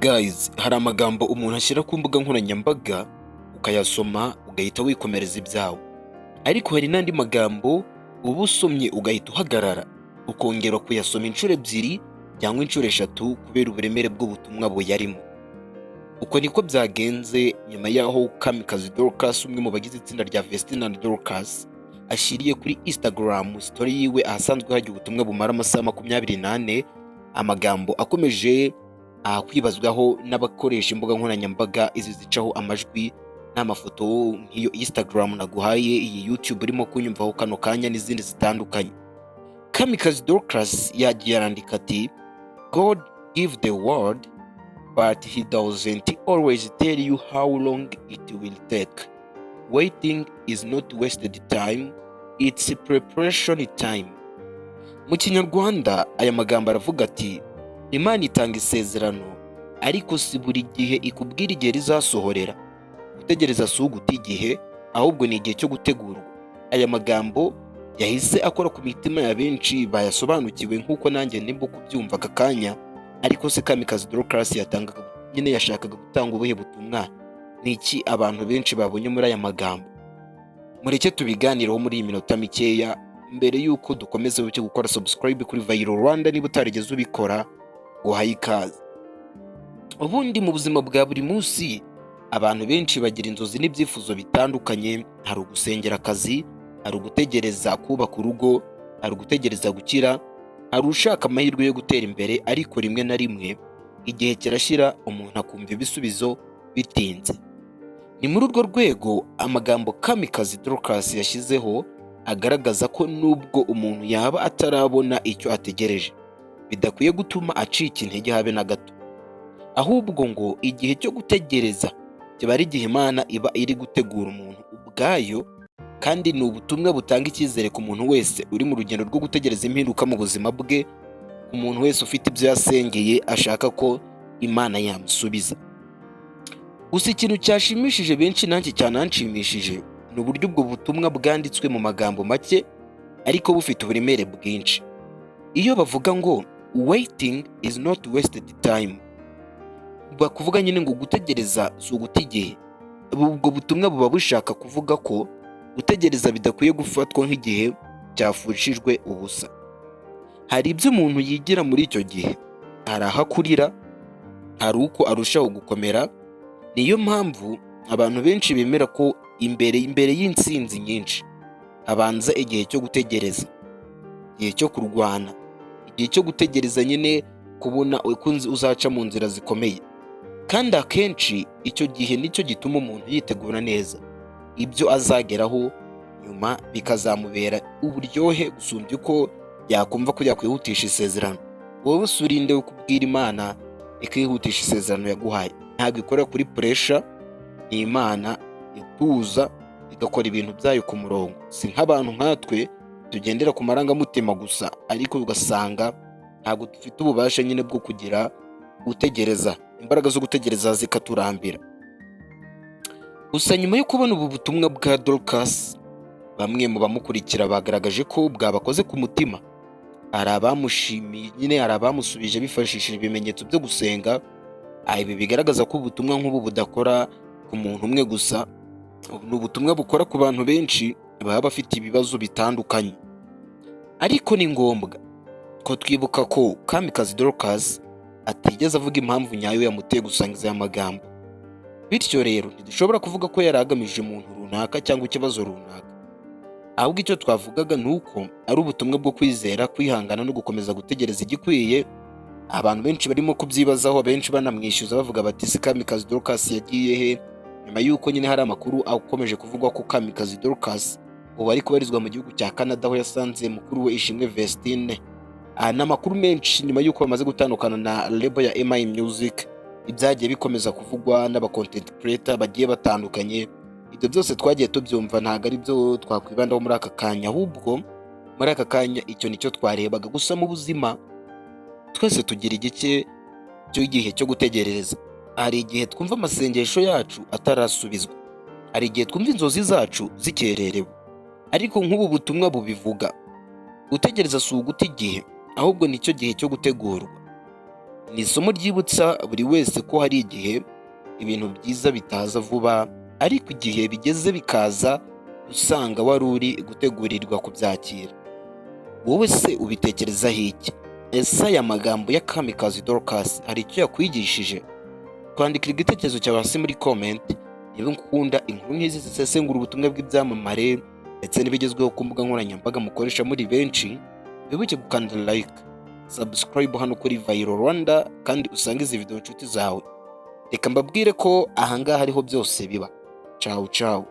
Guys, hari amagambo umuntu ashyira ku mbuga nkoranyambaga ukayasoma ugahita wikomereza ibyawe, ariko hari n'andi magambo uba usomye ugahita uhagarara ukongera kuyasoma inshuro ebyiri cyangwa inshuro eshatu kubera uburemere bw'ubutumwa buyarimo. Uko niko byagenze nyuma y'aho Kamikazi Dorcas, umwe mu bagize itsinda rya Vestine and Dorcas, ashyiriye kuri Instagram story yiwe ahasanzwe hajya ubutumwa bumara amasaha 24, amagambo akomeje kwibazwaho n'abakoresha imbuga nkoranyambaga izi zicaho amajwi n'amafoto nk'iyo Instagram naguhaye, iyi YouTube urimo kunyumvaho kano kanya n'izindi zitandukanye. Kamikazi Dorcas yagiye arandika ati God give the word but he doesn't always tell you how long it will take. Waiting is not wasted time, it's preparation time. Mu Kinyarwanda aya magambo aravuga ati Imana itanga isezerano ariko si buri gihe ikubwira igihe rizasohorera. Gutegereza si uguta igihe ahubwo ni igihe cyo gutegurwa. Aya magambo yahise akora ku mitima ya benshi bayasobanukiwe nk'uko nanjye nimba kubyumva aka kanya, ariko se Kamikazi Dorcas yatangaga nyine yashakaga gutanga ubuhe butumwa? Ni iki abantu benshi babonye muri aya magambo? Mureke tubiganireho muri iyi minota mikeya mbere y'uko dukomeza cyo gukora subscribe kuri Viral Rwanda niba utarigeze ubikora guhaye ikaze. Ubundi mu buzima bwa buri munsi abantu benshi bagira inzozi n'ibyifuzo bitandukanye. Hari ugusengera akazi, hari ugutegereza kubaka urugo, hari ugutegereza gukira, hari ushaka amahirwe yo gutera imbere, ariko rimwe na rimwe igihe kirashira umuntu akumva ibisubizo bitinze. Ni muri urwo rwego amagambo Kamikazi Dorcas yashyizeho agaragaza ko nubwo umuntu yaba atarabona icyo ategereje, bidakwiye gutuma acika intege habe na gato, ahubwo ngo igihe cyo gutegereza kiba ari igihe Imana iba iri gutegura umuntu ubwayo, kandi ni ubutumwa butanga icyizere ku muntu wese uri mu rugendo rwo gutegereza impinduka mu buzima bwe, ku muntu wese ufite ibyo yasengeye ashaka ko Imana yamusubiza. Gusa ikintu cyashimishije benshi nanjye cyananshimishije ni uburyo ubwo butumwa bwanditswe mu magambo make ariko bufite uburemere bwinshi. Iyo bavuga ngo waiting is not wasted time, bakuvuga nyine ngo gutegereza si uguta igihe. Ubwo butumwa buba bushaka kuvuga ko gutegereza bidakwiye gufatwa nk'igihe cyafushijwe ubusa. Hari ibyo umuntu yigira muri icyo gihe, hari aho akurira, hari uko arushaho gukomera. Niyo mpamvu abantu benshi bemera ko imbere y'intsinzi nyinshi habanza igihe cyo gutegereza, igihe cyo kurwana, igihe cyo gutegereza nyine kubona uko uzaca mu nzira zikomeye. Kandi akenshi icyo gihe nicyo gituma umuntu yitegura neza ibyo azageraho nyuma, bikazamubera uburyohe gusumbya uko yakumva ko yakwihutisha isezerano. Wowe usurinde kubwira Imana ikihutisha isezerano yaguhaye. Ntabwo ikorera kuri pressure, ni Imana ituza igakora ibintu byayo ku murongo. Si nk'abantu nkatwe tugendera ku marangamutima gusa, ariko ugasanga ntabwo dufite ububasha nyine bwo kugira gutegereza, imbaraga zo gutegereza zikaturambira. Gusa nyuma yo kubona ubu butumwa bwa Dorcas, bamwe mu bamukurikira bagaragaje ko bwabakoze ku mutima. Hari abamushimiye nyine, hari abamusubije bifashishije ibimenyetso byo gusenga. Ibi bigaragaza ko ubutumwa nk'ubu budakora ku muntu umwe gusa, ni ubutumwa bukora ku bantu benshi baba bafite ibibazo bitandukanye. Ariko ni ngombwa ko twibuka ko Kamikazi Dorcas atigeze avuga impamvu nyayo yamuteye gusangiza aya magambo. Bityo rero ntidushobora kuvuga ko yari agamije umuntu runaka cyangwa ikibazo runaka, ahubwo icyo twavugaga ni uko ari ubutumwa bwo kwizera, kwihangana no gukomeza gutegereza igikwiye. Abantu benshi barimo kubyibazaho, benshi banamwishyuza bavuga bati si Kamikazi Dorcas yagiye he? Nyuma y'uko nyine hari amakuru akomeje kuvugwa ko Kamikazi Dorcas ubu ari kubarizwa mu gihugu cya Canada, aho yasanze mukuru we Ishimwe Vestine. N'amakuru menshi nyuma y'uko bamaze gutandukana na label ya MI Music, ibyagiye bikomeza kuvugwa n'aba content creator bagiye batandukanye. Ibyo byose twagiye tubyumva, ntabwo ari byo twakwibandaho muri aka kanya, ahubwo muri aka kanya icyo nicyo twarebaga. Gusa mu buzima twese tugira igice cy'igihe cyo gutegereza. Hari igihe twumva amasengesho yacu atarasubizwa, hari igihe twumva inzozi zacu zikererewe, ariko nk'ubu butumwa bubivuga, gutegereza si uguta igihe ahubwo nicyo gihe cyo gutegurwa. Ni isomo ryibutsa buri wese ko hari igihe ibintu byiza bitaza vuba, ariko igihe bigeze bikaza usanga wari uri gutegurirwa kubyakira. Wowe se ubitekerezaho iki? Ese aya magambo ya Kamikazi Dorcas hari icyo yakwigishije? Twandikira igitekerezo cyawe hasi muri comment. Niba ukunda inkuru nk'izi zisesengura ubutumwa bw'ibyamamare ndetse n'ibigezweho ku mbuga nkoranyambaga mukoresha muri benshi, wibuke gukanda like, subscribe hano kuri Viral Rwanda kandi usange izi video inshuti zawe. Reka mbabwire ko ahangaha ariho byose biba. Ciao ciao.